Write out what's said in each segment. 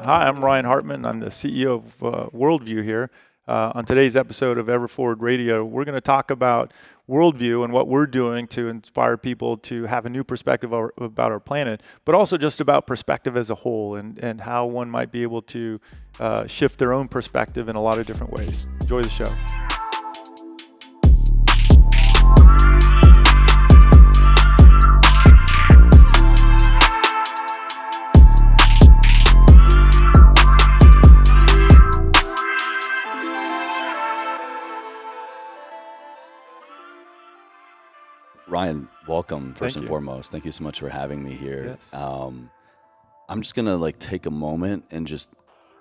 Hi, I'm Ryan Hartman. I'm the CEO of Worldview here. On today's episode of Ever Forward Radio, we're going to talk about worldview and what we're doing to inspire people to have a new perspective about our planet, but also just about perspective as a whole and how one might be able to shift their own perspective in a lot of different ways. Enjoy the show. Ryan, welcome first Thank and you. foremost. Thank you so much for having me here. Yes. I'm just gonna take a moment and just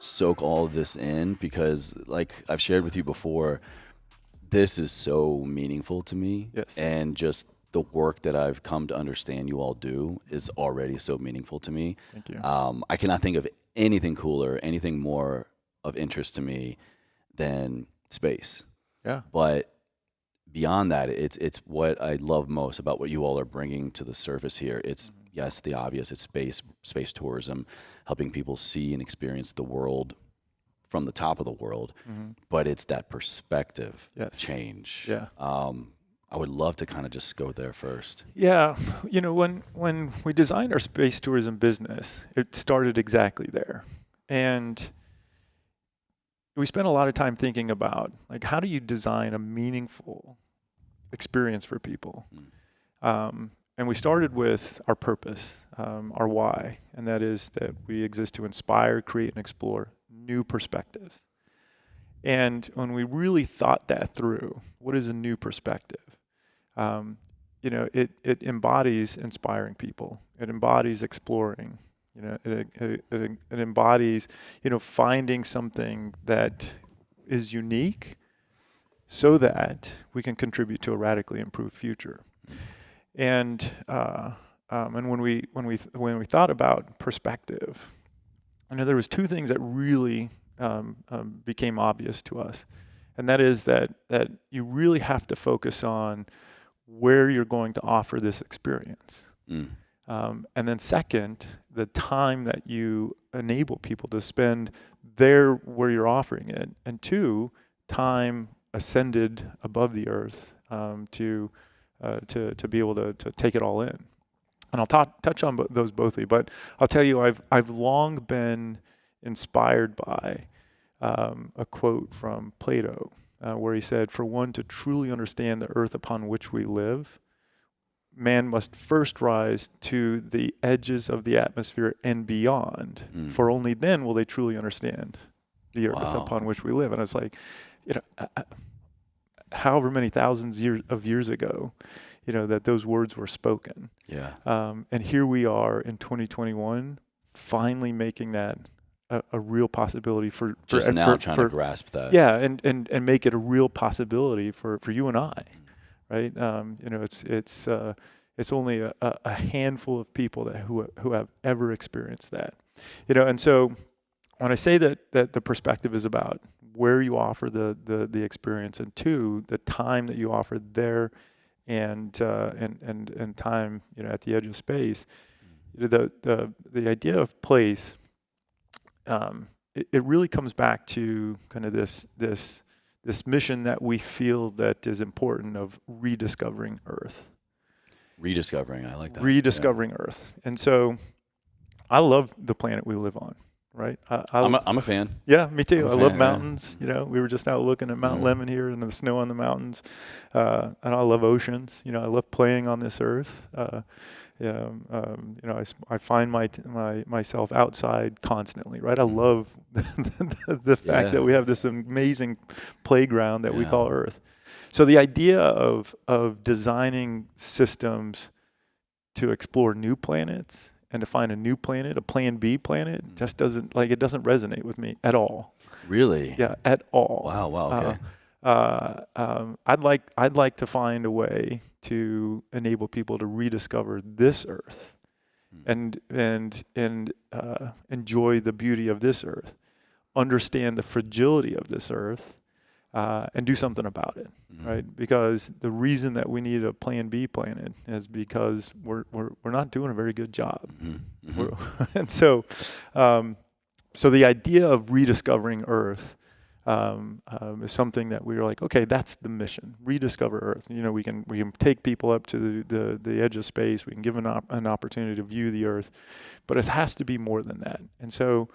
soak all of this in because, like I've shared with you before, this is so meaningful to me. Yes. And just the work that I've come to understand you all do is already so meaningful to me. Thank you. I cannot think of anything cooler, anything more of interest to me than space. Yeah. But beyond that, it's what I love most about what you all are bringing to the surface here. It's yes, the obvious. It's space tourism, helping people see and experience the world from the top of the world. But it's that perspective change. Yeah. I would love to kind of just go there first. Yeah, you know, when we designed our space tourism business, it started exactly there. And we spent a lot of time thinking about, how do you design a meaningful experience for people? And we started with our purpose, our why, and that is that we exist to inspire, create, and explore new perspectives. And when we really thought that through, what is a new perspective? It embodies inspiring people. It embodies exploring. It embodies, finding something that is unique so that we can contribute to a radically improved future. And when we thought about perspective, there was two things that really became obvious to us, and that is that you really have to focus on where you're going to offer this experience. And then second, the time that you enable people to spend there where you're offering it. And two, time ascended above the earth to be able to take it all in. And I'll touch on those both of you, but I'll tell you, I've long been inspired by a quote from Plato where he said, "For one to truly understand the earth upon which we live, man must first rise to the edges of the atmosphere and beyond, for only then will they truly understand the earth upon which we live." And it's like, however many thousands of years ago, that those words were spoken. Yeah. And here we are in 2021, finally making that a real possibility for trying to grasp that. Yeah, and make it a real possibility for you and I. Right, it's only a handful of people who have ever experienced that, and so when I say that the perspective is about where you offer the experience, and two, the time that you offer there, and time at the edge of space, the idea of place, it really comes back to kind of this mission that we feel that is important of rediscovering Earth. Rediscovering, I like that. Rediscovering Earth. And so I love the planet we live on, right? I'm a fan. Yeah, me too. I love fan, mountains. We were just out looking at Mount Lemmon here and the snow on the mountains. And I love oceans. I love playing on this Earth. I find myself outside constantly, right? I love the fact that we have this amazing playground that we call Earth. So the idea of designing systems to explore new planets and to find a new planet, a Plan B planet, just doesn't resonate with me at all. Really? Yeah, at all. Wow. Okay. I'd like to find a way to enable people to rediscover this Earth and enjoy the beauty of this Earth, understand the fragility of this Earth, and do something about it, right? Because the reason that we need a Plan B planet is because we're not doing a very good job, and so So the idea of rediscovering Earth is something that we were like, okay, that's the mission. Rediscover Earth. You know, we can take people up to the edge of space. We can give an opportunity to view the Earth, but it has to be more than that. And so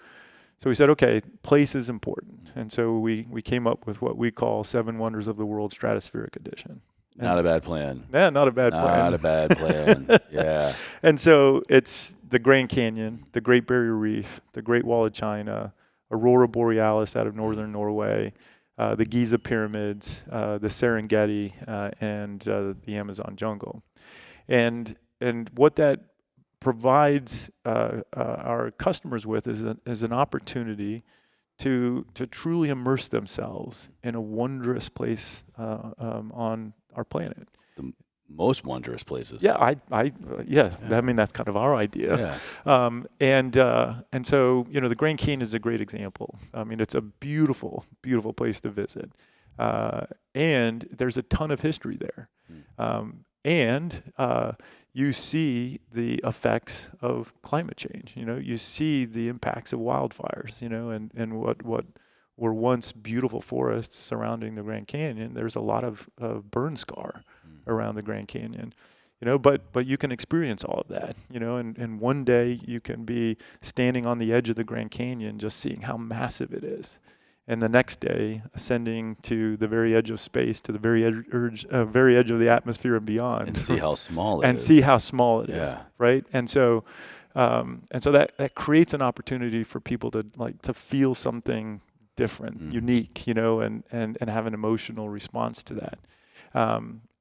we said, okay, place is important. And so we came up with what we call 7 Wonders of the World Stratospheric Edition. Not a bad plan. Yeah, not a bad plan. Not a bad plan. Yeah. And so it's the Grand Canyon, the Great Barrier Reef, the Great Wall of China, Aurora Borealis out of northern Norway, the Giza Pyramids, the Serengeti, and the Amazon jungle. And what that provides our customers with is an opportunity to truly immerse themselves in a wondrous place on our planet. The most wondrous places. Yeah, I mean, that's kind of our idea. Yeah. And so, you know, the Grand Canyon is a great example. I mean, it's a beautiful, beautiful place to visit. And there's a ton of history there. And you see the effects of climate change. You know, you see the impacts of wildfires, you know, and what were once beautiful forests surrounding the Grand Canyon. There's a lot of burn scar around the Grand Canyon, you know, but you can experience all of that, you know, and one day you can be standing on the edge of the Grand Canyon just seeing how massive it is. And the next day ascending to the very edge of space, to the very edge of the atmosphere and beyond. And see how small it is. And see how small it is, right? And so that creates an opportunity for people to feel something different, unique, you know, and have an emotional response to that.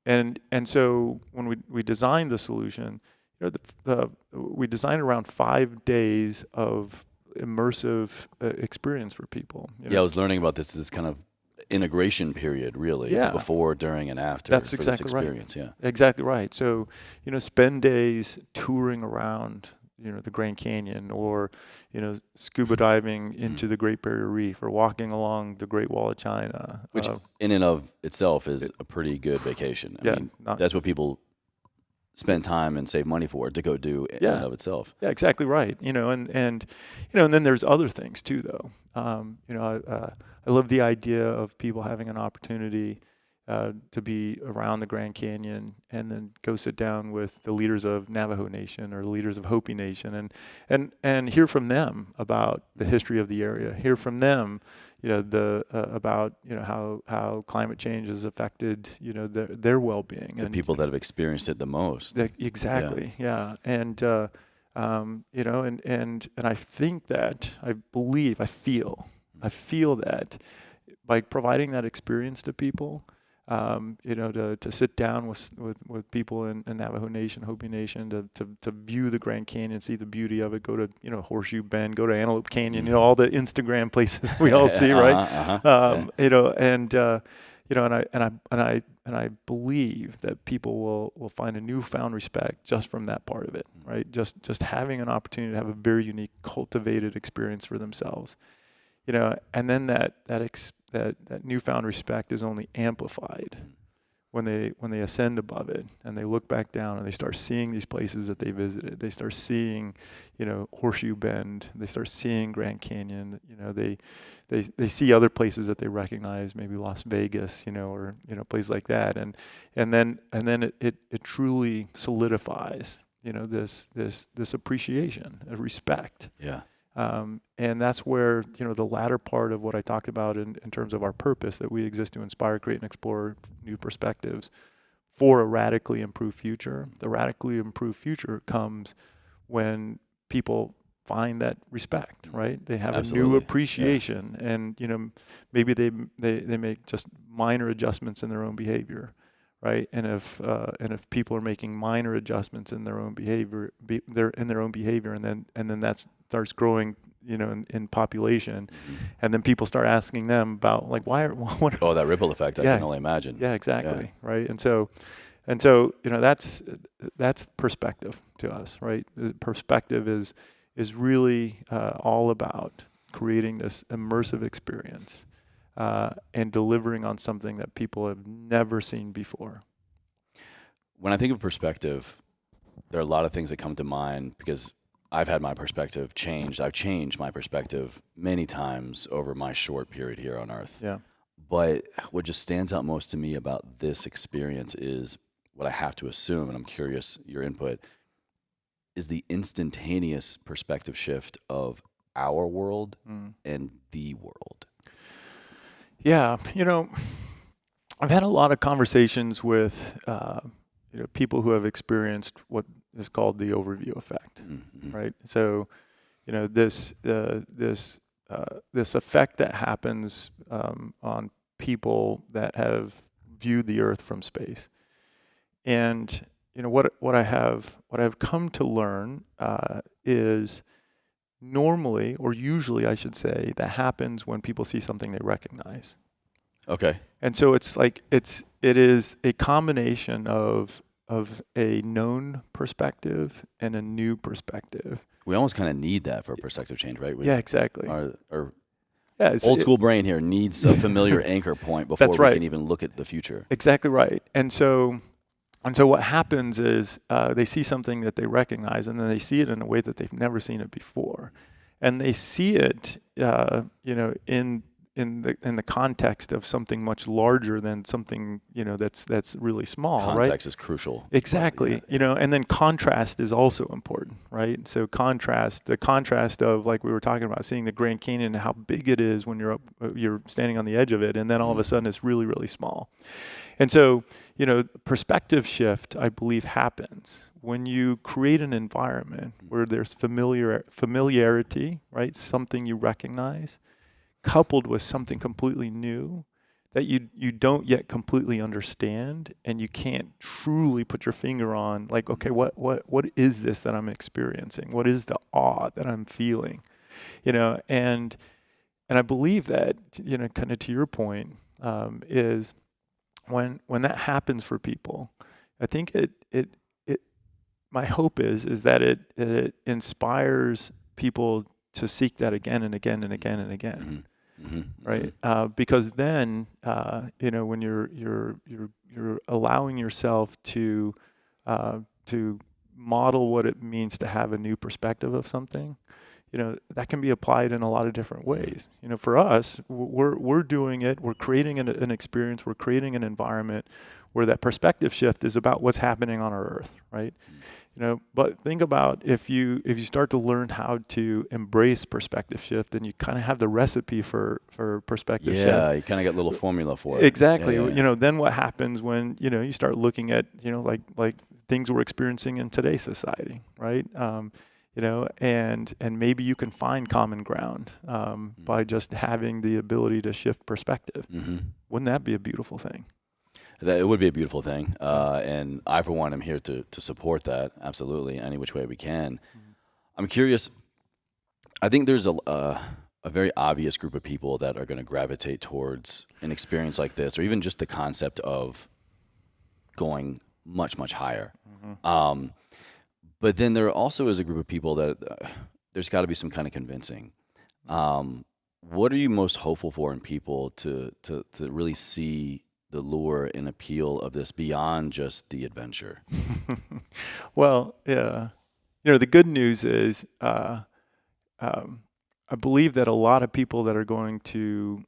And so when we designed the solution, you know, we designed around 5 days of immersive experience for people. You know? Yeah, I was learning about this kind of integration period, really, before, during, and after. That's for exactly this experience. right. Yeah, exactly right. So, you know, spend days touring around, you know, the Grand Canyon, or, you know, scuba diving into the Great Barrier Reef, or walking along the Great Wall of China. Which in and of itself is a pretty good vacation. I mean, that's what people spend time and save money for, to go do in and of itself. Yeah, exactly right. You know, and you know, and then there's other things too, though. You know, I love the idea of people having an opportunity to be around the Grand Canyon and then go sit down with the leaders of Navajo Nation or the leaders of Hopi Nation and hear from them about the history of the area. Hear from them, you know, about, you know, how climate change has affected, you know, their well-being. The people that have experienced it the most. Exactly. Yeah. And you know, and I think that I feel that by providing that experience to people, you know, to sit down with people in Navajo Nation, Hopi Nation, to view the Grand Canyon, see the beauty of it, go to, you know, Horseshoe Bend, go to Antelope Canyon, you know, all the Instagram places we all see, right? You know, and you know, and I believe that people will find a newfound respect just from that part of it, right? Just having an opportunity to have a very unique, cultivated experience for themselves, you know, and then that newfound respect is only amplified when they ascend above it and they look back down and they start seeing these places that they visited. They start seeing, you know, Horseshoe Bend. They start seeing Grand Canyon. You know, they see other places that they recognize, maybe Las Vegas, you know, or, you know, places like that. And then it truly solidifies, you know, this appreciation, a respect. Yeah. And that's where, you know, the latter part of what I talked about in terms of our purpose, that we exist to inspire, create, and explore new perspectives for a radically improved future. The radically improved future comes when people find that respect, right? They have a new appreciation, and, you know, maybe they make just minor adjustments in their own behavior, right? And if people are making minor adjustments in their own behavior, and then that starts growing, you know, in population, and then people start asking them about, like, that ripple effect. I can only imagine. Yeah, exactly. Yeah. Right. And so, you know, that's perspective to us, right? Perspective is really all about creating this immersive experience and delivering on something that people have never seen before. When I think of perspective, there are a lot of things that come to mind, because I've had my perspective changed. I've changed my perspective many times over my short period here on Earth. Yeah. But what just stands out most to me about this experience is what I have to assume, and I'm curious your input, is the instantaneous perspective shift of our world and the world. Yeah. I've had a lot of conversations with people who have experienced what is called the overview effect, right? So, this effect that happens on people that have viewed the Earth from space, and what I've come to learn is normally, or usually, I should say, that happens when people see something they recognize. Okay. And so it's like it is a combination of a known perspective and a new perspective. We almost kind of need that for a perspective change, right? Yeah, exactly. Our Yeah, old school brain here needs a familiar anchor point before That's we right. can even look at the future. Exactly right. And so what happens is they see something that they recognize, and then they see it in a way that they've never seen it before, and they see it, in the context of something much larger than something that's really small. Context right? is crucial. Exactly. And then contrast is also important, right? So the contrast of, like we were talking about, seeing the Grand Canyon and how big it is when you're standing on the edge of it, and then all of a sudden it's really, really small. And so, perspective shift, I believe, happens when you create an environment where there's familiarity, right? Something you recognize, coupled with something completely new that you don't yet completely understand, and you can't truly put your finger on, like, okay, what is this that I'm experiencing? What is the awe that I'm feeling? And I believe that, kind of to your point, is when that happens for people, I think it my hope is that it inspires people to seek that again and again and again and again. Right? Because then, when you're allowing yourself to model what it means to have a new perspective of something, that can be applied in a lot of different ways. For us, we're doing it. We're creating an experience. We're creating an environment where that perspective shift is about what's happening on our Earth, right? But think about if you start to learn how to embrace perspective shift, then you kind of have the recipe for perspective shift. Yeah, you kind of get a little formula for it. Exactly. Yeah. Then what happens when you start looking at like things we're experiencing in today's society, right? And maybe you can find common ground by just having the ability to shift perspective. Wouldn't that be a beautiful thing? It would be a beautiful thing, and I, for one, am here to support that, absolutely, any which way we can. I'm curious, I think there's a very obvious group of people that are going to gravitate towards an experience like this, or even just the concept of going much, much higher. But then there also is a group of people that there's got to be some kind of convincing. What are you most hopeful for in people to really see the lure and appeal of this beyond just the adventure? Well, yeah. The good news is I believe that a lot of people that are going to,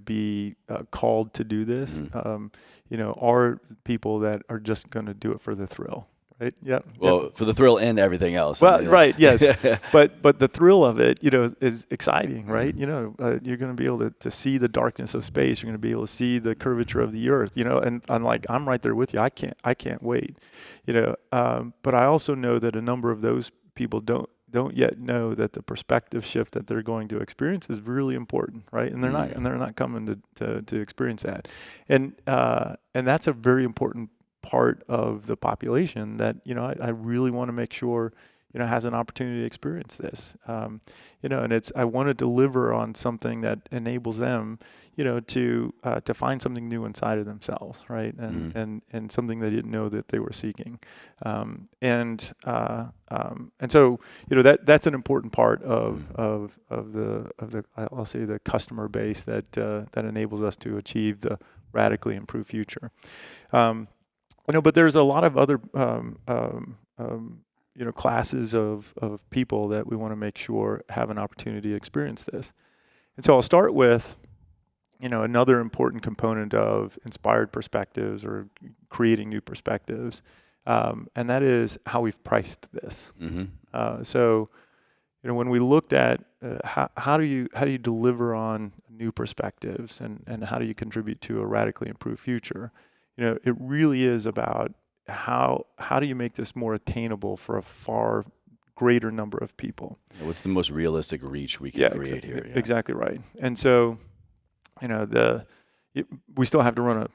be called to do this, are people that are just going to do it for the thrill. Right. Yeah. Well, for the thrill and everything else. Well, right. Yes. But the thrill of it, is exciting, right? You're going to be able to see the darkness of space. You're going to be able to see the curvature of the Earth. And I'm right there with you. I can't wait. But I also know that a number of those people don't yet know that the perspective shift that they're going to experience is really important, right? And they're not coming to experience that. And that's a very important part of the population that I really want to make sure has an opportunity to experience this. And I want to deliver on something that enables them to find something new inside of themselves, right? And something they didn't know that they were seeking. And so that's an important part of the I'll say the customer base that enables us to achieve the radically improved future. But there's a lot of other classes of people that we want to make sure have an opportunity to experience this. And so I'll start with, another important component of inspired perspectives or creating new perspectives, and that is how we've priced this. So, when we looked at how do you deliver on new perspectives and how do you contribute to a radically improved future, it really is about how do you make this more attainable for a far greater number of people. What's the most realistic reach we can create here? Yeah. Exactly right. And so, we still have to run a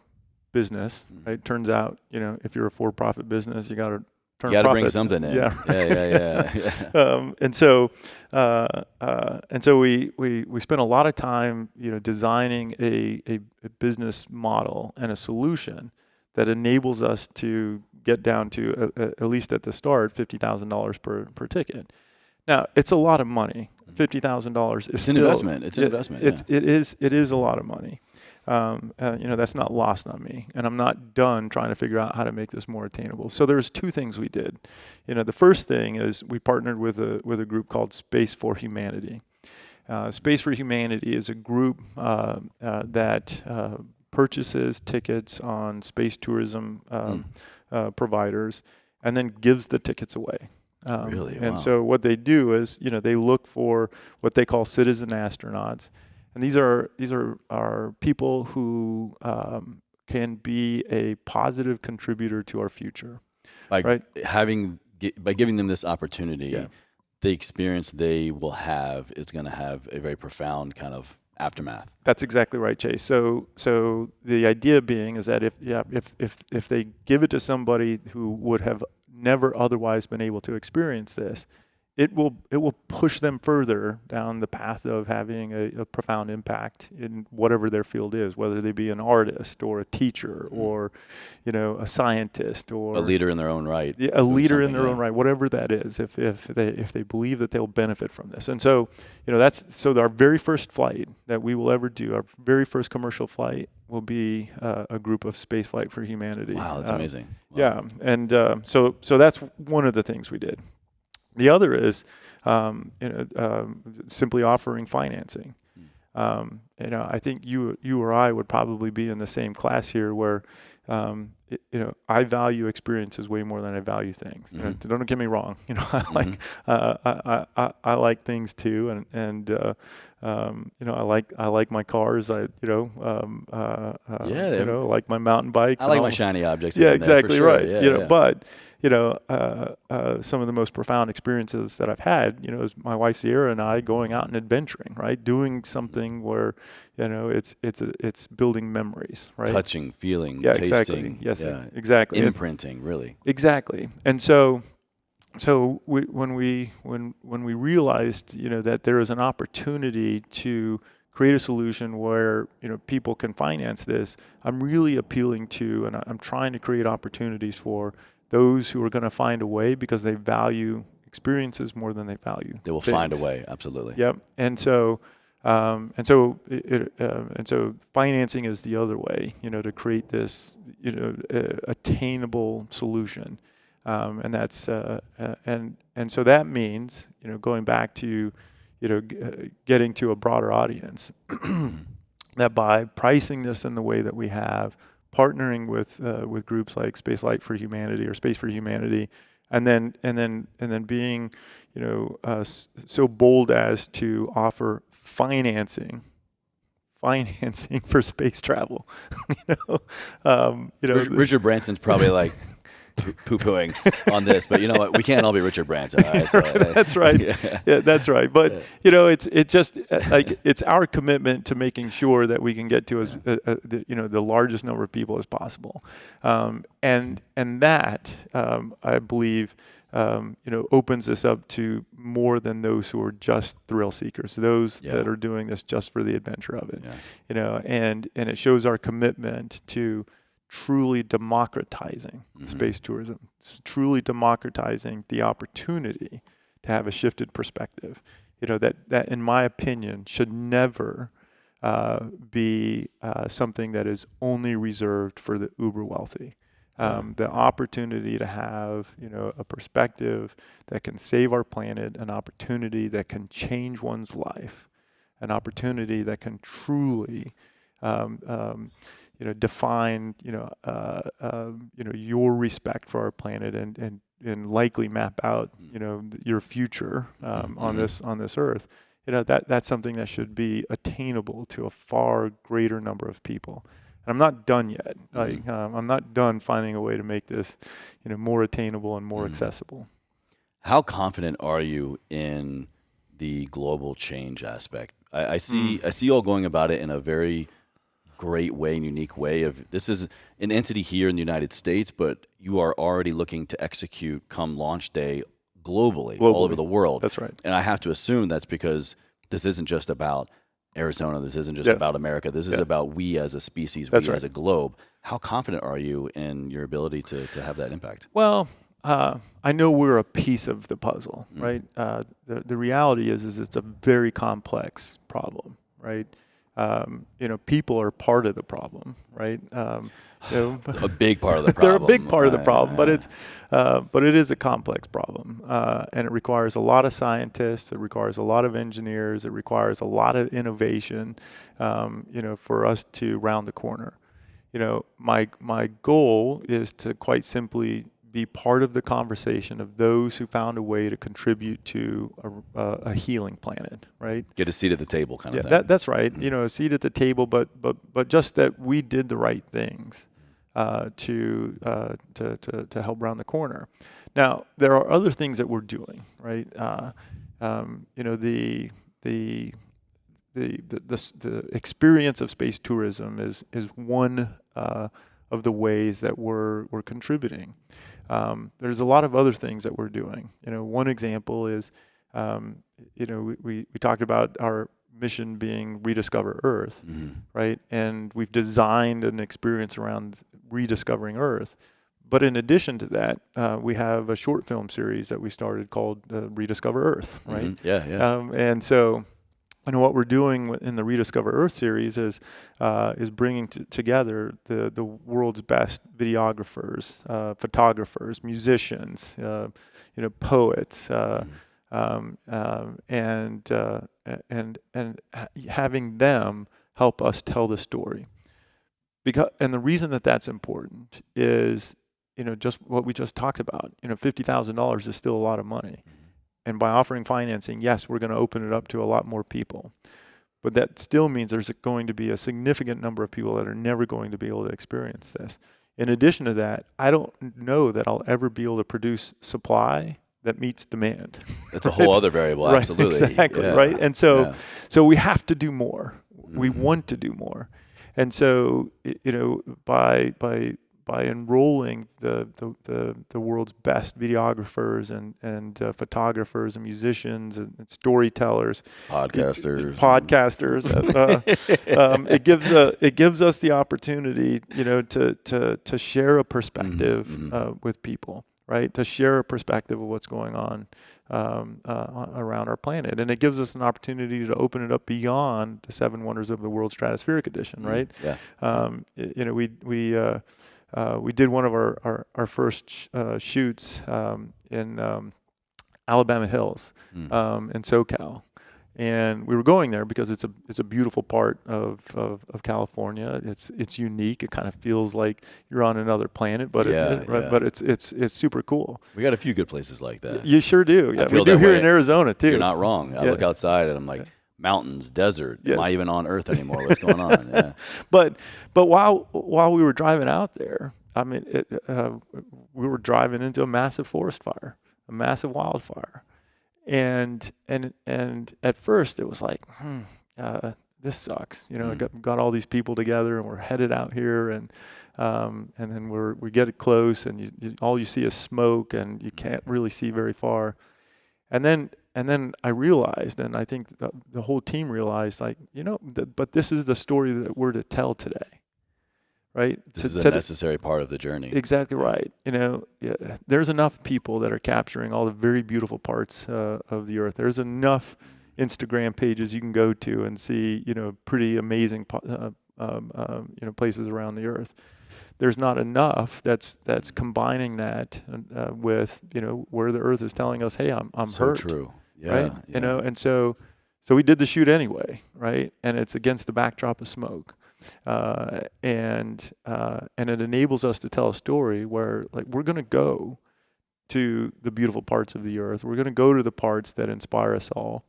business, right? Turns out, if you're a for-profit business, you got to turn. You got to bring something in. Yeah. Yeah. And so we spent a lot of time, designing a business model and a solution that enables us to get down to, at least at the start, $50,000 per ticket. Now, it's a lot of money. $50,000 is still, investment. It's an investment. It is a lot of money. That's not lost on me, and I'm not done trying to figure out how to make this more attainable. So there's two things we did. The first thing is we partnered with a group called Space for Humanity. Space for Humanity is a group that purchases tickets on space tourism providers and then gives the tickets away. Really? And wow. so what they do is, they look for what they call citizen astronauts. And these are people who can be a positive contributor to our future. By right? giving them this opportunity, the experience they will have is going to have a very profound kind of aftermath. That's exactly right, Chase. So the idea being is that if they give it to somebody who would have never otherwise been able to experience this, it will push them further down the path of having a profound impact in whatever their field is, whether they be an artist or a teacher or, a scientist or a leader in their own right. A leader in their own right, whatever that is, if they believe that they'll benefit from this. And so, so our very first flight that we will ever do, our very first commercial flight will be a group of Spaceflight for Humanity. Wow, that's amazing. Wow. Yeah, and so that's one of the things we did. The other is, simply offering financing. I think you or I would probably be in the same class here, where, I value experiences way more than I value things. Don't get me wrong. I like things too, and I like my cars. I like my mountain bikes. I like my shiny objects. Yeah, exactly sure. right. Yeah. But some of the most profound experiences that I've had, is my wife Sierra and I going out and adventuring, right? Doing something where, it's building memories, right? Touching, feeling, yeah, tasting. Exactly. Yes, exactly. Imprinting, really. Exactly. And so when we realized, that there is an opportunity to create a solution where, people can finance this, I'm really appealing to, and I'm trying to create opportunities for those who are going to find a way because they value experiences more than they value. They will find a way, absolutely. Yep. And so financing is the other way, to create this, attainable solution. And that's and so that means, going back to, getting to a broader audience, that by pricing this in the way that we have, partnering with groups like Spaceflight for Humanity or Space for Humanity, and then being, so bold as to offer financing for space travel. Richard Branson's probably like poo-pooing on this, but you know what? We can't all be Richard Branson. Right? So, that's right. Yeah, that's right. But it's just like it's our commitment to making sure that we can get to the largest number of people as possible, and that I believe opens this up to more than those who are just thrill seekers, those that are doing this just for the adventure of it. And it shows our commitment to truly democratizing space tourism, truly democratizing the opportunity to have a shifted perspective. That in my opinion should never be something that is only reserved for the uber wealthy. The opportunity to have, a perspective that can save our planet, an opportunity that can change one's life, an opportunity that can truly, define, your respect for our planet and likely map out, your future on this Earth. That's something that should be attainable to a far greater number of people. And I'm not done yet. I'm not done finding a way to make this, more attainable and more accessible. How confident are you in the global change aspect? I see you all going about it in a very great way and unique way. Of this is an entity here in the United States, but you are already looking to execute come launch day globally, all over the world. That's right. And I have to assume that's because this isn't just about Arizona. This isn't just about America. This is about we as a species, as a globe. How confident are you in your ability to have that impact? Well, I know we're a piece of the puzzle, right? The reality is it's a very complex problem, right? People are part of the problem, right? A big part of the problem. They're a big part of the problem, but it is a complex problem, and it requires a lot of scientists. It requires a lot of engineers. It requires a lot of innovation, for us to round the corner. My goal is to quite simply be part of the conversation of those who found a way to contribute to a healing planet, right? Get a seat at the table, kind of thing. That's right. A seat at the table, but just that we did the right things to help round the corner. Now there are other things that we're doing, right? The experience of space tourism is one of the ways that we're contributing. There's a lot of other things that we're doing. One example is, we talked about our mission being Rediscover Earth, right? And we've designed an experience around rediscovering Earth. But in addition to that, we have a short film series that we started called Rediscover Earth, right? And so, what we're doing in the Rediscover Earth series is bringing together the world's best videographers, photographers, musicians, poets, and having them help us tell the story. And the reason that that's important is, just what we just talked about. $50,000 is still a lot of money. And by offering financing, yes, we're going to open it up to a lot more people. But that still means there's going to be a significant number of people that are never going to be able to experience this. In addition to that, I don't know that I'll ever be able to produce supply that meets demand. That's a whole other variable, right, absolutely. Exactly, right? And so we have to do more. We want to do more. And so, by enrolling the world's best videographers and photographers and musicians and storytellers, podcasters, it gives us the opportunity, to share a perspective with people, right? To share a perspective of what's going on around our planet, and it gives us an opportunity to open it up beyond the 7 Wonders of the World Stratospheric Edition, right? We did one of our first shoots in Alabama Hills in SoCal, and we were going there because it's a beautiful part of California. It's unique. It kind of feels like you're on another planet, but but it's super cool. We got a few good places like that. You sure do. Yeah, we do here in Arizona too. You're not wrong. I look outside and I'm like, mountains, desert. Am I even on Earth anymore? What's going on? Yeah. But while we were driving out there, I mean, we were driving into a massive forest fire, a massive wildfire, and at first it was like, this sucks. Got all these people together and we're headed out here, and then we get close and all you see is smoke and you can't really see very far, and then I realized, and I think the whole team realized, like, but this is the story that we're to tell today, right? This is a necessary part of the journey. Exactly right. There's enough people that are capturing all the very beautiful parts of the Earth. There's enough Instagram pages you can go to and see, pretty amazing places around the Earth. There's not enough that's combining that with where the Earth is telling us, hey, I'm So hurt, true. right? Yeah. And so we did the shoot anyway, right? And it's against the backdrop of smoke, and it enables us to tell a story where, like, we're going to go to the beautiful parts of the Earth. We're going to go to the parts that inspire us all.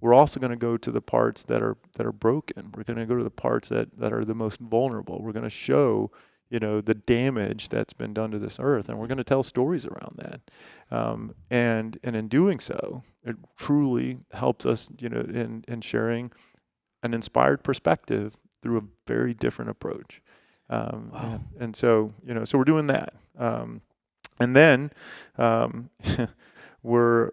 We're also going to go to the parts that are broken. We're going to go to the parts that are the most vulnerable. We're going to show, the damage that's been done to this Earth, and we're going to tell stories around that. And in doing so, it truly helps us, in sharing an inspired perspective through a very different approach. Wow. And so, so we're doing that. And then we're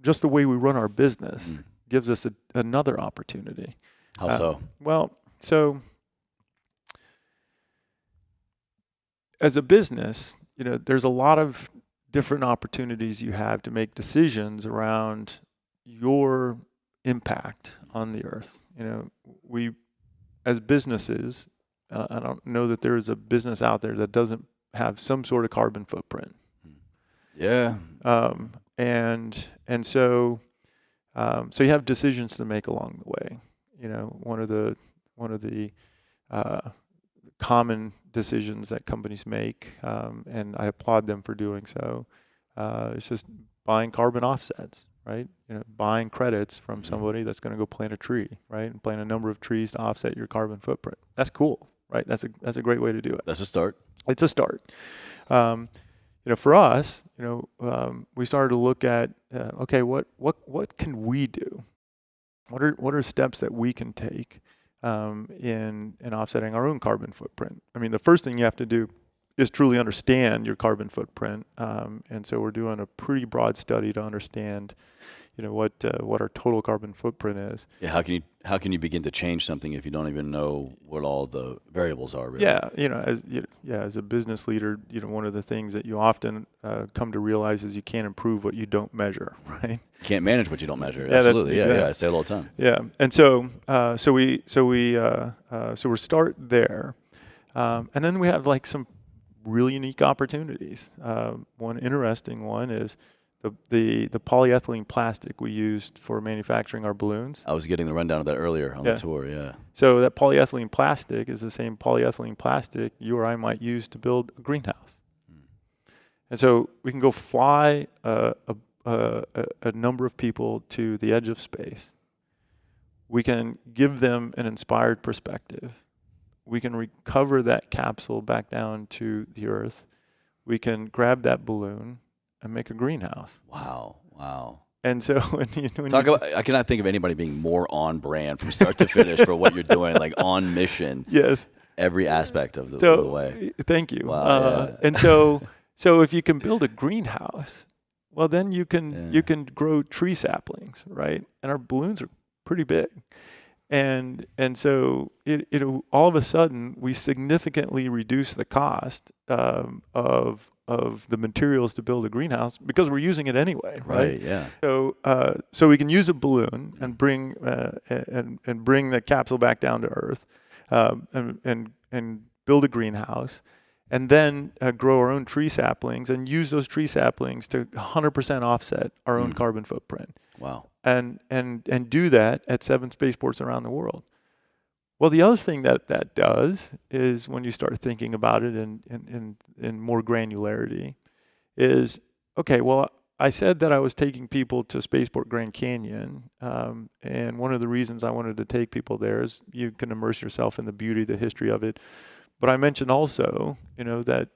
just the way we run our business gives us another opportunity. How so? Well, so as a business, there's a lot of different opportunities you have to make decisions around your impact on the Earth. We, as businesses, I don't know that there is a business out there that doesn't have some sort of carbon footprint. Yeah. And so you have decisions to make along the way. One of the common decisions that companies make, and I applaud them for doing so, is just buying carbon offsets, right? Buying credits from somebody that's going to go plant a tree, right? And plant a number of trees to offset your carbon footprint. That's cool, right? That's a great way to do it. That's a start. It's a start. For us, we started to look at, okay, what can we do? What are steps that we can take in offsetting our own carbon footprint? I mean, the first thing you have to do is truly understand your carbon footprint, and so we're doing a pretty broad study to understand, what our total carbon footprint is. Yeah, how can you begin to change something if you don't even know what all the variables are, really? Yeah, as a business leader, one of the things that you often come to realize is you can't improve what you don't measure, right? You can't manage what you don't measure. Yeah, Absolutely. exactly. Yeah, I say it all the time. Yeah, and so we start there, and then we have like some really unique opportunities. One interesting one is the polyethylene plastic we used for manufacturing our balloons. I was getting the rundown of that earlier on the tour, yeah. So that polyethylene plastic is the same polyethylene plastic you or I might use to build a greenhouse. And so we can go fly a number of people to the edge of space. We can give them an inspired perspective. We can recover that capsule back down to the Earth. We can grab that balloon and make a greenhouse. Wow. And so I cannot think of anybody being more on brand from start to finish for what you're doing, like on mission. Yes. Every aspect of the way. Thank you. Wow, And so if you can build a greenhouse, well, then you can grow tree saplings, right? And our balloons are pretty big. And so it all of a sudden we significantly reduce the cost of the materials to build a greenhouse because we're using it anyway, right? Yeah. So we can use a balloon and bring the capsule back down to Earth, and build a greenhouse, and then grow our own tree saplings and use those tree saplings to 100% offset our own carbon footprint. Wow. And do that at 7 spaceports around the world. Well, the other thing that does is when you start thinking about it in more granularity is, okay, well, I said that I was taking people to Spaceport Grand Canyon, and one of the reasons I wanted to take people there is you can immerse yourself in the beauty, the history of it. But I mentioned also, that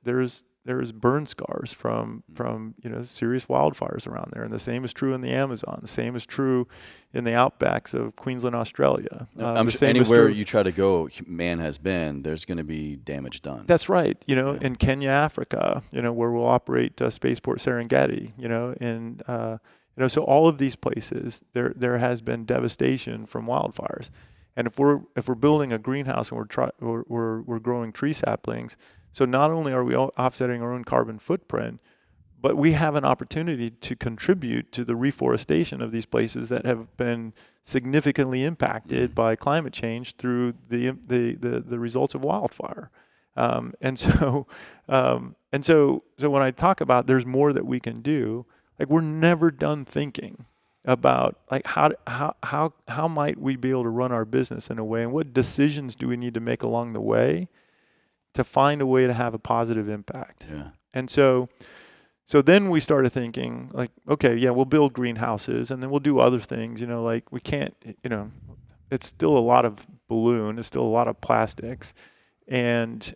there's burn scars from serious wildfires around there, and the same is true in the Amazon. The same is true in the outbacks of Queensland, Australia. I'm sure anywhere you try to go, man has been, there's going to be damage done. That's right. In Kenya, Africa, where we'll operate Spaceport Serengeti. So all of these places, there has been devastation from wildfires. And if we're building a greenhouse and we're growing tree saplings, so not only are we offsetting our own carbon footprint, but we have an opportunity to contribute to the reforestation of these places that have been significantly impacted by climate change through the results of wildfire. So when I talk about there's more that we can do, like we're never done thinking about like how might we be able to run our business in a way, and what decisions do we need to make along the way to find a way to have a positive impact. Yeah. And so then we started thinking like, okay, yeah, we'll build greenhouses and then we'll do other things, like we can't, it's still a lot of balloon, it's still a lot of plastics. And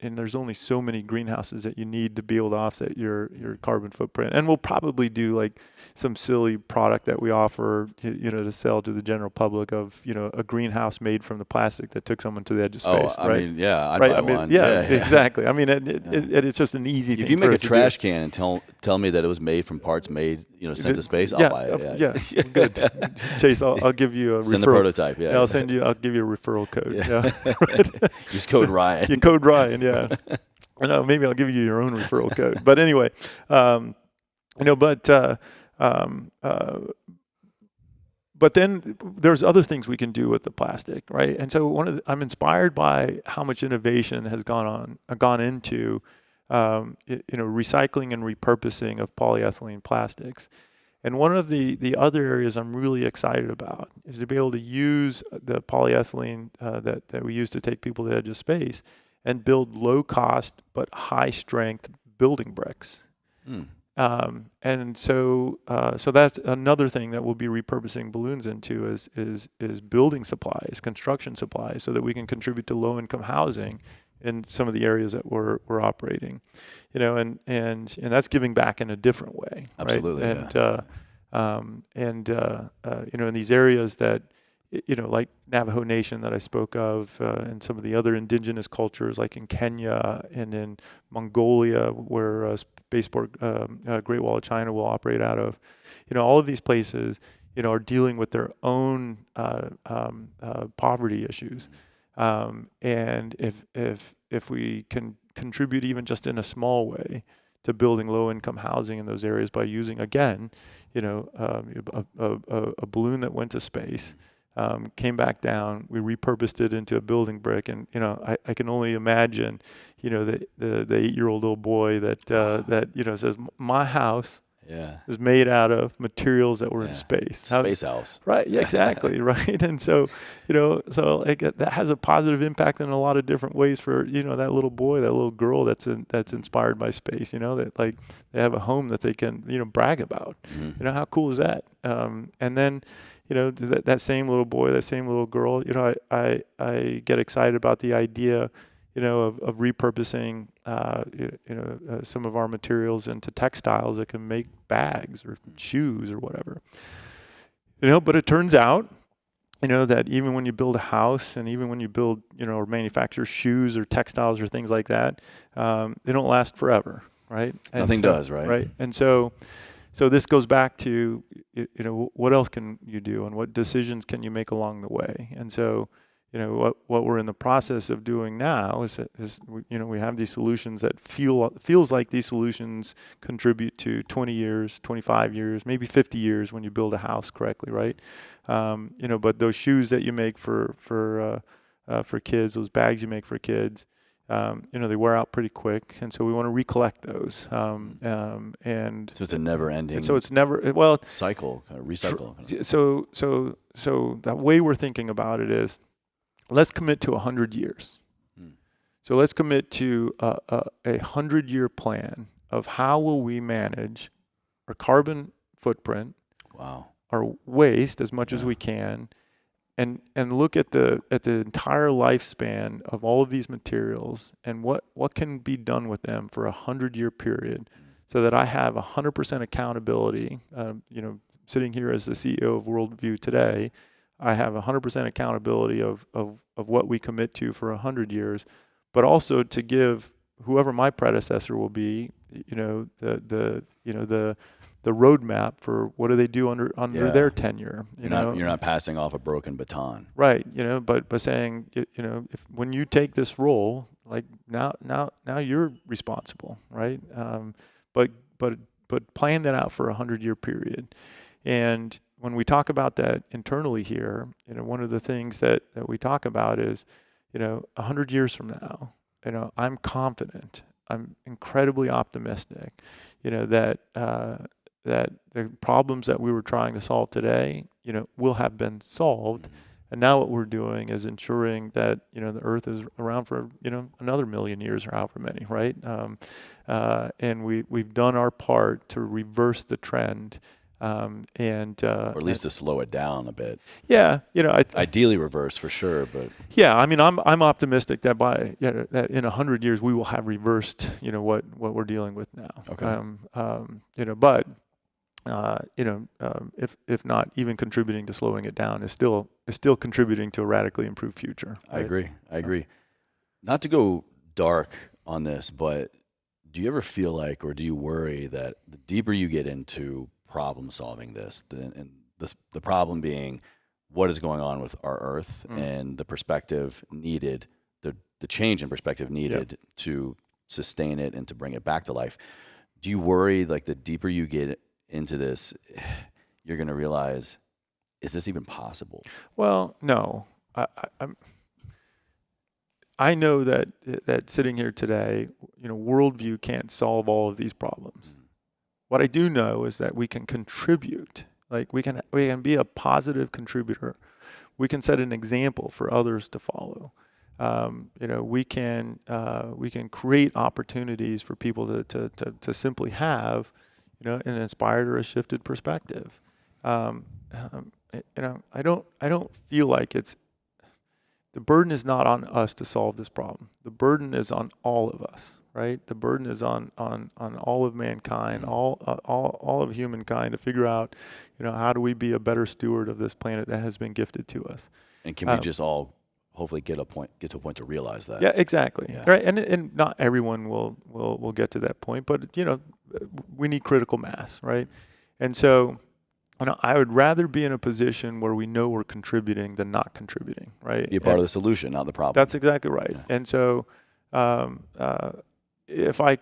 there's only so many greenhouses that you need to be able to offset your carbon footprint. And we'll probably do like some silly product that we offer, to sell to the general public of, a greenhouse made from the plastic that took someone to the edge of space. I mean, yeah, I'd right? buy I mean, one. yeah, exactly. I mean, it's just an easy thing. If you make for a us to trash do. can and tell me that it was made from parts made, sent to space, I'll buy it. Yeah, good. Chase, I'll give you a Send referral. the prototype. Yeah, I'll give you a referral code. Yeah. Use code Ryan. You code Ryan, yeah. I know, maybe I'll give you your own referral code. But anyway, but then there's other things we can do with the plastic, right? And so I'm inspired by how much innovation has gone into recycling and repurposing of polyethylene plastics. And one of the other areas I'm really excited about is to be able to use the polyethylene that we use to take people to the edge of space and build low cost but high strength building bricks. And so that's another thing that we'll be repurposing balloons into is building supplies, construction supplies, so that we can contribute to low income housing in some of the areas that we're operating, and that's giving back in a different way. Absolutely. Right? In these areas that, like Navajo Nation that I spoke of, and some of the other indigenous cultures, like in Kenya and in Mongolia, where Spaceport Great Wall of China will operate out of, all of these places, are dealing with their own poverty issues. And if we can contribute even just in a small way to building low-income housing in those areas by using, again, a balloon that went to space, came back down, we repurposed it into a building brick, and I can only imagine, the 8-year-old little boy that says, my house is made out of materials that were in space. Space house. Right. Yeah, exactly. Right. And so, that has a positive impact in a lot of different ways for, that little boy, that little girl that's inspired by space, that like they have a home that they can, brag about. Mm-hmm. How cool is that? And then, that same little boy, that same little girl, I get excited about the idea, of repurposing, some of our materials into textiles that can make bags or shoes or whatever. But it turns out, that even when you build a house and even when you build, or manufacture shoes or textiles or things like that, they don't last forever, right? And Nothing does, right? Right. And so this goes back to, what else can you do and what decisions can you make along the way? And so, what we're in the process of doing now is we have these solutions that feels like these solutions contribute to 20 years, 25 years, maybe 50 years when you build a house correctly, right? But those shoes that you make for kids, those bags you make for kids, they wear out pretty quick, and so we want to recollect those. And so it's a never-ending. So it's never cycle, kind of recycle. So the way we're thinking about it is, let's commit to 100 years. So let's commit to a 100-year plan of how will we manage our carbon footprint, our waste as much as we can, and look at the entire lifespan of all of these materials and what can be done with them for a 100-year period, so that I have 100% accountability. Sitting here as the CEO of Worldview today, I have 100% accountability of what we commit to for 100 years, but also to give whoever my predecessor will be, the roadmap for what do they do under their tenure. You're not passing off a broken baton. Right. But saying, when you take this role, like now you're responsible, right? but but but plan that out for a 100-year period. And when we talk about that internally here, one of the things that we talk about is, 100 years from now, I'm confident, I'm incredibly optimistic, that that the problems that we were trying to solve today, will have been solved. And now what we're doing is ensuring that, the Earth is around for, another million years or however many, right? And we've done our part to reverse the trend. Or at least to slow it down a bit. Yeah, ideally reverse for sure, but yeah, I mean, I'm optimistic that that in 100 years we will have reversed, what we're dealing with now. Okay. But if not, even contributing to slowing it down is still contributing to a radically improved future. Right? I agree. Not to go dark on this, but do you ever feel like, or do you worry that the deeper you get into problem solving the problem being what is going on with our Earth and the perspective needed, the change in perspective needed to sustain it and to bring it back to life, do you worry like the deeper you get into this, you're going to realize, is this even possible? Well, no. I know that sitting here today, worldview can't solve all of these problems. What I do know is that we can contribute. Like we can be a positive contributor. We can set an example for others to follow. We can create opportunities for people to simply have, an inspired or a shifted perspective. I don't feel like the burden is not on us to solve this problem. The burden is on all of us, right? The burden is on all of mankind, all of humankind to figure out, how do we be a better steward of this planet that has been gifted to us. And can we just all hopefully get to a point to realize that? Yeah, exactly. Yeah. Right. And not everyone will get to that point, but we need critical mass, right? And so I would rather be in a position where we know we're contributing than not contributing, right? Be a part of the solution, not the problem. That's exactly right. Yeah. And so if I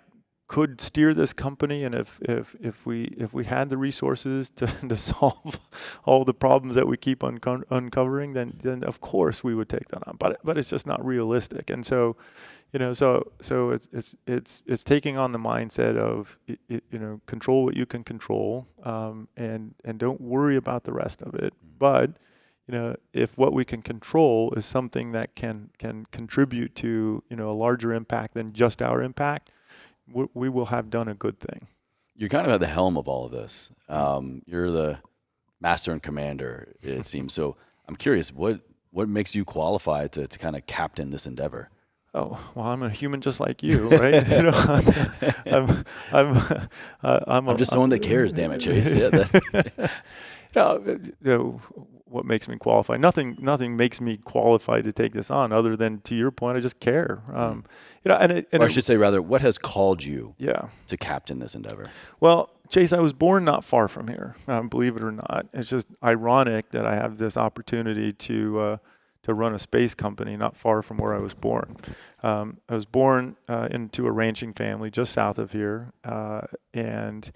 could steer this company, and if we had the resources to solve all the problems that we keep uncovering, then of course we would take that on. But it's just not realistic. And so, so it's taking on the mindset of control what you can control, and don't worry about the rest of it. But if what we can control is something that can contribute to a larger impact than just our impact, we will have done a good thing. You're kind of at the helm of all of this. You're the master and commander, it seems. So I'm curious, what makes you qualified to kind of captain this endeavor? Oh, well, I'm a human just like you, right? I'm just someone that cares, damn it, Chase. Yeah, what makes me qualified? Nothing makes me qualified to take this on, other than, to your point, I just care. Or I should say, rather, what has called you to captain this endeavor? Well, Chase, I was born not far from here, believe it or not. It's just ironic that I have this opportunity to run a space company not far from where I was born. I was born into a ranching family just south of here, and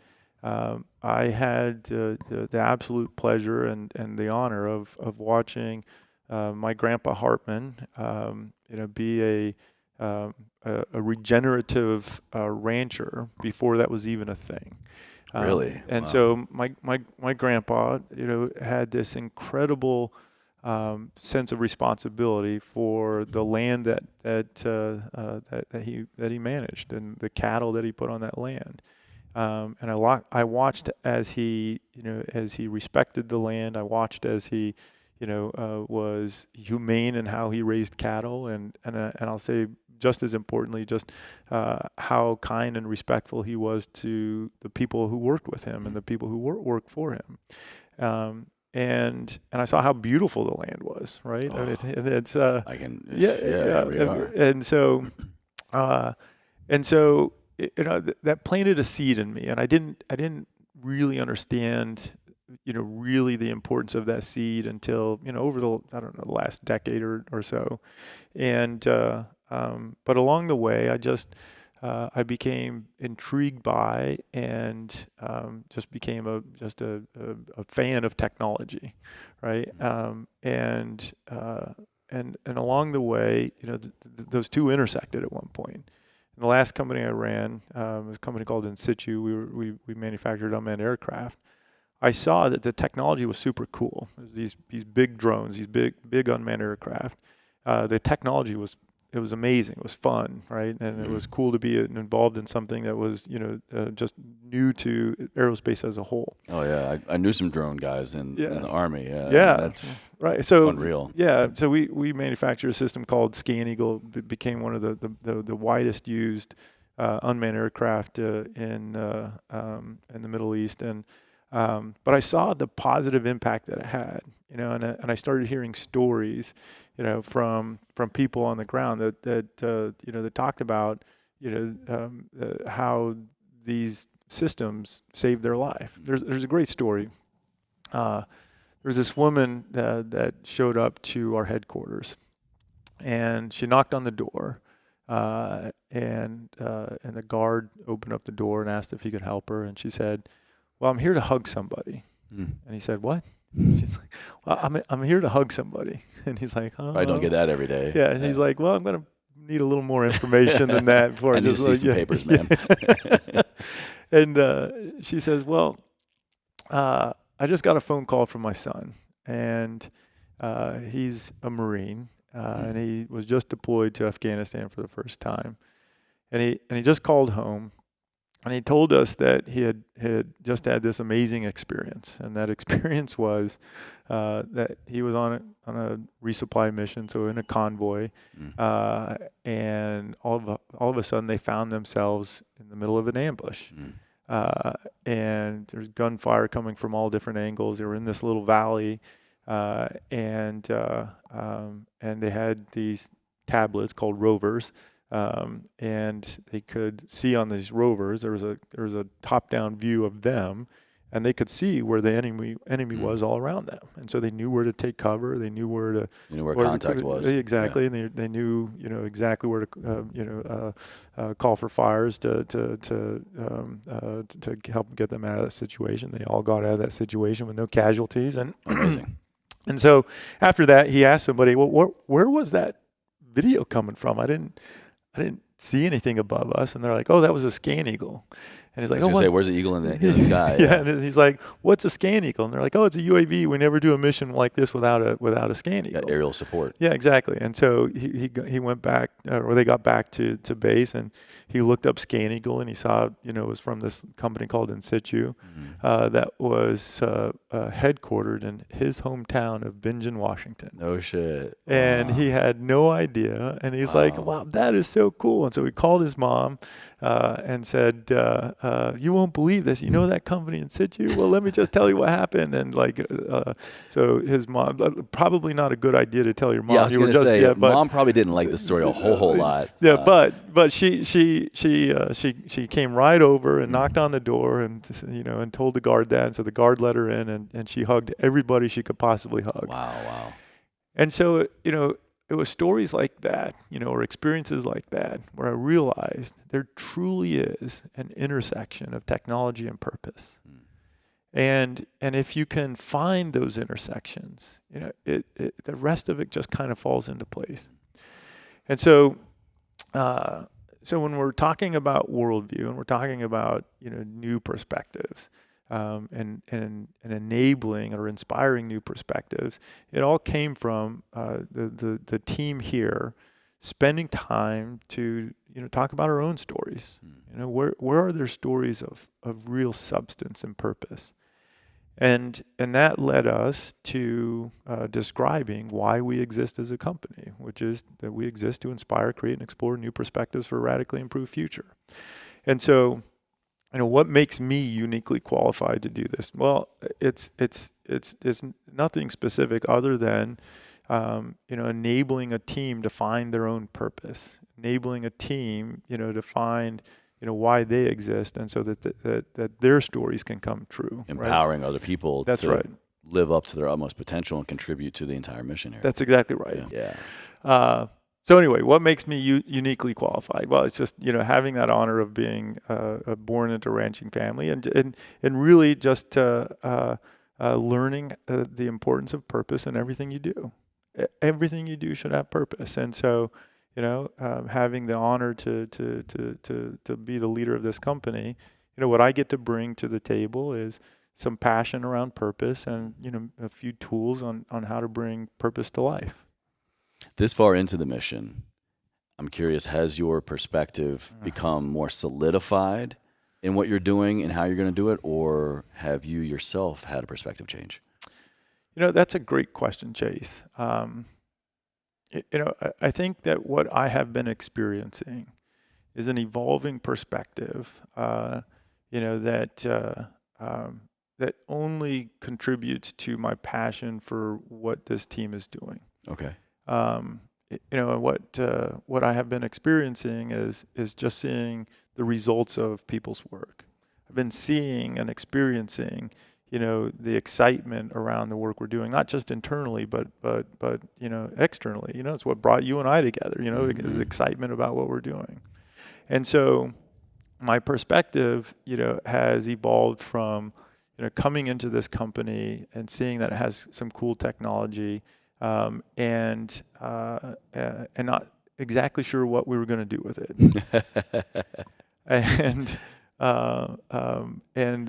I had the absolute pleasure and the honor of watching my grandpa Hartman, be a regenerative rancher before that was even a thing. Really? And wow. So my grandpa, had this incredible sense of responsibility for the land that he managed and the cattle that he put on that land. And I watched as he respected the land. I watched as he, was humane in how he raised cattle, and I'll say, just as importantly, just how kind and respectful he was to the people who worked with him and the people who worked for him. And I saw how beautiful the land was, right? Oh, it's I can, yeah, we are. And so that planted a seed in me, and I didn't really understand, really the importance of that seed until, over the last decade or so. And but along the way, I just I became intrigued by and just became a fan of technology, right? And along the way, those two intersected at one point. And the last company I ran was a company called In Situ. We manufactured unmanned aircraft. I saw that the technology was super cool. These big drones, these big unmanned aircraft. The technology was amazing. It was fun, right? And it was cool to be involved in something that was just new to aerospace as a whole. Oh yeah, I knew some drone guys in the Army. Yeah, that's right. So unreal. Yeah, so we manufactured a system called Scan Eagle. It became one of the widest used unmanned aircraft in the Middle East. And but I saw the positive impact that it had, and I started hearing stories, from people on the ground that talked about, how these systems saved their life. There's a great story. There's this woman that showed up to our headquarters, and she knocked on the door, and the guard opened up the door and asked if he could help her, and she said, "Well, I'm here to hug somebody." And he said, "What?" She's like, "Well, I'm here to hug somebody." And he's like, "Oh." I don't get that every day. Yeah, and he's like, "Well, I'm gonna need a little more information than that before I I need just to see some papers, man." And she says, "Well, I just got a phone call from my son, and he's a Marine, and he was just deployed to Afghanistan for the first time, and he just called home." And he told us that he had just had this amazing experience, and that experience was that he was on a resupply mission, so in a convoy, and all of a sudden they found themselves in the middle of an ambush, and there's gunfire coming from all different angles. They were in this little valley, and they had these tablets called rovers. And they could see on these rovers, there was a top-down view of them, and they could see where the enemy was all around them, and so they knew where to take cover. They knew where contact was exactly, yeah. And they knew exactly where to call for fires to help get them out of that situation. They all got out of that situation with no casualties, and amazing. And so after that, he asked somebody, "Well, where was that video coming from? I didn't see anything above us." And they're like, "Oh, that was a Scan Eagle." And he's like, I was gonna say, where's the eagle in the sky? Yeah, and he's like, "What's a Scan Eagle?" And they're like, "Oh, it's a UAV. We never do a mission like this without a Scan Eagle." Yeah, aerial support. Yeah, exactly. And so he went back, or they got back to base, and he looked up Scan Eagle, and he saw, it was from this company called In Situ, that was headquartered in his hometown of Bingen, Washington. No shit. And he had no idea, and he's like, "Wow, that is so cool." And so he called his mom and said, "You won't believe this. You know that company In Situ? Well, let me just tell you what happened." And so his mom, probably not a good idea to tell your mom. Yeah, I was going to say, mom probably didn't like the story a whole lot. Yeah, but she came right over and knocked on the door and told the guard that, and so the guard let her in, and she hugged everybody she could possibly hug. Wow. And so it was stories like that, or experiences like that, where I realized there truly is an intersection of technology and purpose. And if you can find those intersections, the rest of it just kind of falls into place. And so when we're talking about worldview, and we're talking about new perspectives, and enabling or inspiring new perspectives, it all came from the team here spending time to talk about our own stories. Where are there stories of real substance and purpose, and that led us to describing why we exist as a company, which is that we exist to inspire, create, and explore new perspectives for a radically improved future. And so, what makes me uniquely qualified to do this? Well, it's nothing specific other than enabling a team to find their own purpose, enabling a team to find why they exist, and so that their stories can come true. Empowering other people. That's right. Live up to their utmost potential and contribute to the entire mission here. That's exactly right. Yeah. So anyway, what makes me uniquely qualified? Well, it's just, having that honor of being born into a ranching family, and really just learning the importance of purpose in everything you do. Everything you do should have purpose. And so, having the honor to be the leader of this company, what I get to bring to the table is some passion around purpose, and a few tools on how to bring purpose to life. This far into the mission, I'm curious, has your perspective become more solidified in what you're doing and how you're going to do it, or have you yourself had a perspective change? That's a great question, Chase. I think that what I have been experiencing is an evolving perspective, that only contributes to my passion for what this team is doing. Okay. What I have been experiencing is just seeing the results of people's work. I've been seeing and experiencing, the excitement around the work we're doing, not just internally, but externally. It's what brought you and I together. Is excitement about what we're doing, and so my perspective, has evolved from, coming into this company and seeing that it has some cool technology. And not exactly sure what we were going to do with it, and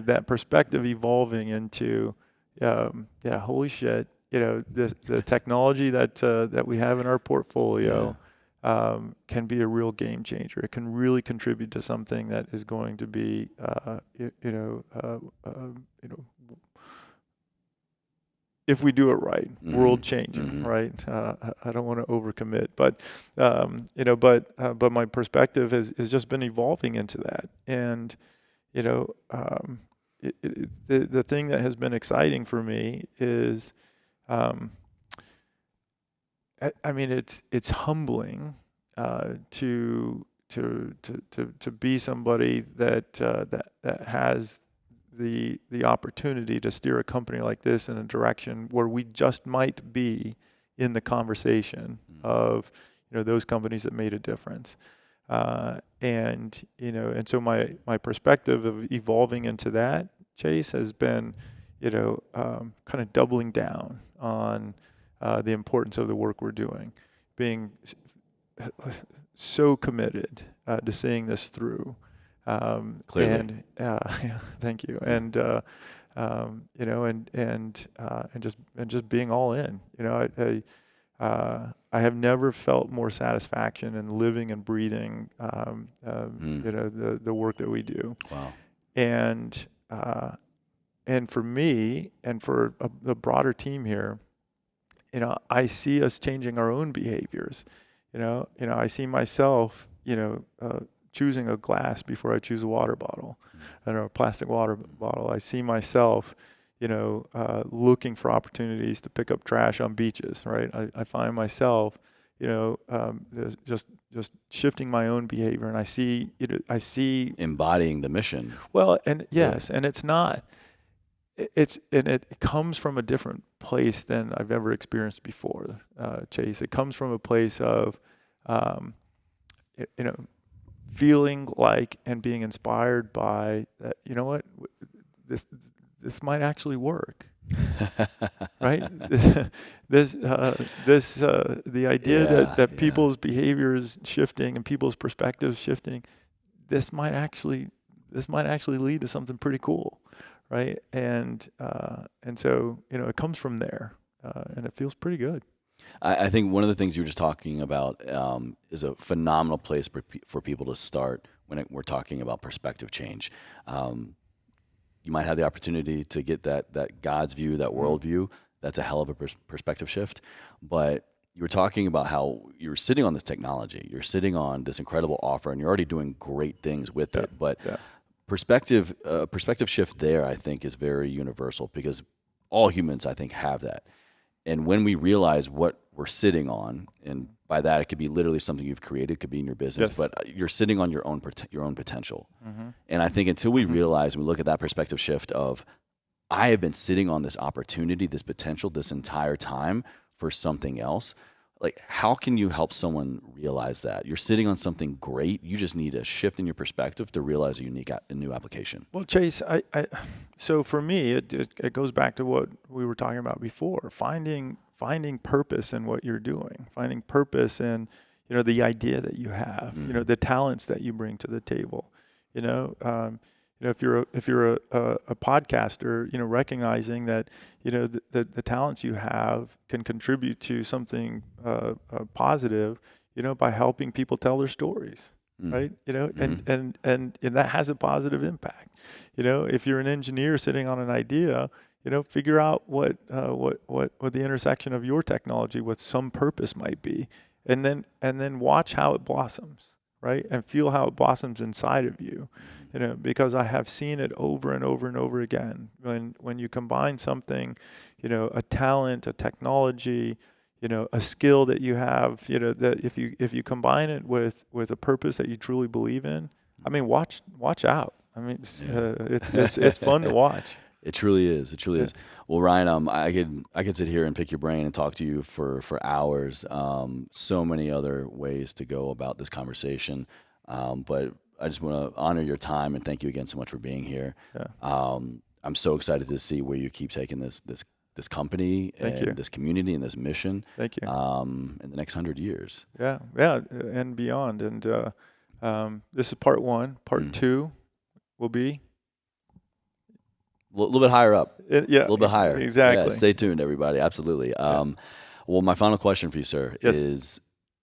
that perspective evolving into, holy shit, the technology that we have in our portfolio can be a real game changer. It can really contribute to something that is going to be, if we do it right, world changing, right? I don't want to overcommit, but my perspective has just been evolving into that. And the thing that has been exciting for me is, it's humbling to be somebody that has the opportunity to steer a company like this in a direction where we just might be in the conversation of those companies that made a difference, and so my perspective of evolving into that, Chase, has been kind of doubling down on the importance of the work we're doing, being so committed to seeing this through. Clearly. And yeah, thank you. And just being all in. I have never felt more satisfaction in living and breathing, the work that we do. Wow. And for me and for the broader team here, I see us changing our own behaviors. I see myself, choosing a glass before I choose a water bottle, or a plastic water bottle. I see myself, looking for opportunities to pick up trash on beaches, right? I find myself, just shifting my own behavior, and I see embodying the mission. Well, and yes, and it's not. It comes from a different place than I've ever experienced before, Chase. It comes from a place of, feeling like and being inspired by that. You know what? This might actually work, right? The idea that people's behaviors shifting and people's perspectives shifting, this might actually lead to something pretty cool, right? And so it comes from there, and it feels pretty good. I think one of the things you were just talking about is a phenomenal place for people to start when we're talking about perspective change. You might have the opportunity to get that God's view, that worldview. That's a hell of a perspective shift. But you were talking about how you're sitting on this technology, you're sitting on this incredible offer, and you're already doing great things with it. But perspective shift there, I think, is very universal, because all humans, I think, have that. And when we realize what we're sitting on, and by that it could be literally something you've created, it could be in your business, but you're sitting on your own potential. And I think until we realize and we look at that perspective shift of, I have been sitting on this opportunity, this potential, this entire time for something else. like, how can you help someone realize that you're sitting on something great? You just need a shift in your perspective to realize a new application. Well, Chase, so for me, it goes back to what we were talking about before, finding purpose in what you're doing, finding purpose in, the idea that you have, the talents that you bring to the table, if you're a podcaster, recognizing that, the talents you have can contribute to something positive, by helping people tell their stories. Right. And that has a positive impact. If you're an engineer sitting on an idea, figure out what the intersection of your technology with some purpose might be, and then watch how it blossoms, right? And feel how it blossoms inside of you, because I have seen it over and over and over again. When you combine something, a talent, a technology, a skill that you have, that if you combine it with a purpose that you truly believe in, I mean, watch out. I mean, it's fun to watch. It truly is. It truly is. Well, Ryan, I could sit here and pick your brain and talk to you for hours. So many other ways to go about this conversation, but I just want to honor your time and thank you again so much for being here. Yeah. I'm so excited to see where you keep taking this company and this community and this mission. Thank you. In the next 100 years. Yeah, and beyond. And this is part one. Part two will be a little bit higher up. Yeah, a little bit higher. Exactly. Yeah, stay tuned, everybody. Absolutely. Well, my final question for you, sir, is,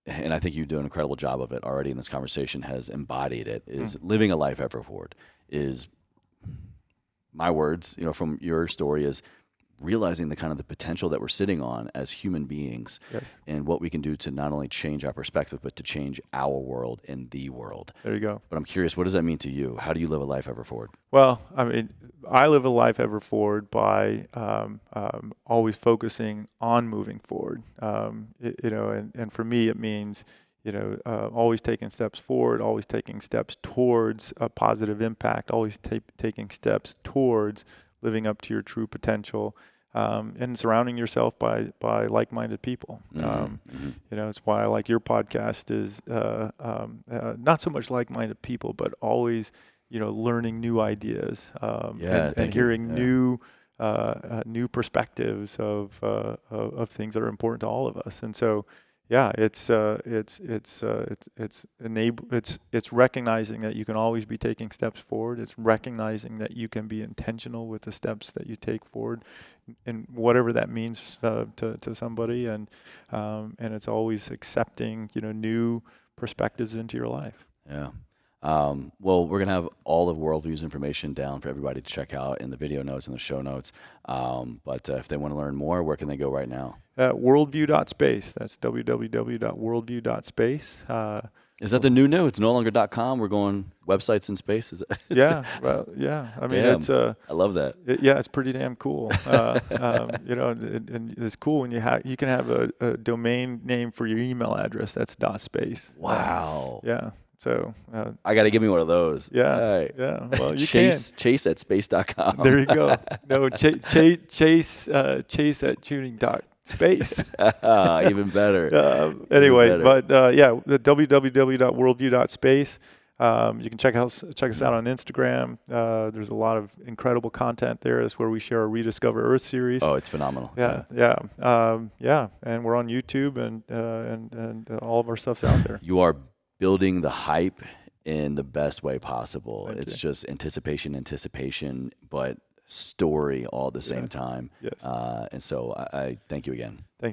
and I think you do an incredible job of it already in this conversation, has embodied it, is living a life ever forward. Is my words, from your story, is realizing the kind of the potential that we're sitting on as human beings, and what we can do to not only change our perspective, but to change our world and the world. There you go. But I'm curious, what does that mean to you? How do you live a life ever forward? Well, I mean, I live a life ever forward by always focusing on moving forward. And for me, it means, always taking steps forward, always taking steps towards a positive impact, always taking steps towards living up to your true potential, and surrounding yourself by like-minded people. It's why I like your podcast is not so much like-minded people, but always, learning new ideas, and hearing new perspectives of things that are important to all of us. And so, yeah, it's recognizing that you can always be taking steps forward. It's recognizing that you can be intentional with the steps that you take forward, and whatever that means to somebody. And it's always accepting, new perspectives into your life. Yeah. Well, we're going to have all of Worldview's information down for everybody to check out in the video notes and the show notes. But if they want to learn more, where can they go right now? Worldview.space. That's www.worldview.space. Is that the new? It's no longer .com. We're going websites in space. Is it? Yeah. Well, yeah. I mean, damn, it's I love that. It's pretty damn cool. And it's cool when you can have a domain name for your email address. That's .space. Wow. Yeah. So I got to give me one of those. Yeah. Right. Yeah. Well, you Chase at space.com. There you go. No, Chase at tuning.space. Even better. Anyway, Even better. but the www.worldview.space. You can check us out on Instagram. There's a lot of incredible content there. That's where we share our Rediscover Earth series. Oh, it's phenomenal. Yeah. And we're on YouTube, and all of our stuff's out there. You are building the hype in the best way possible. Thank it's you. just anticipation, but story all at the same time. Yes. And so I thank you again. Thanks.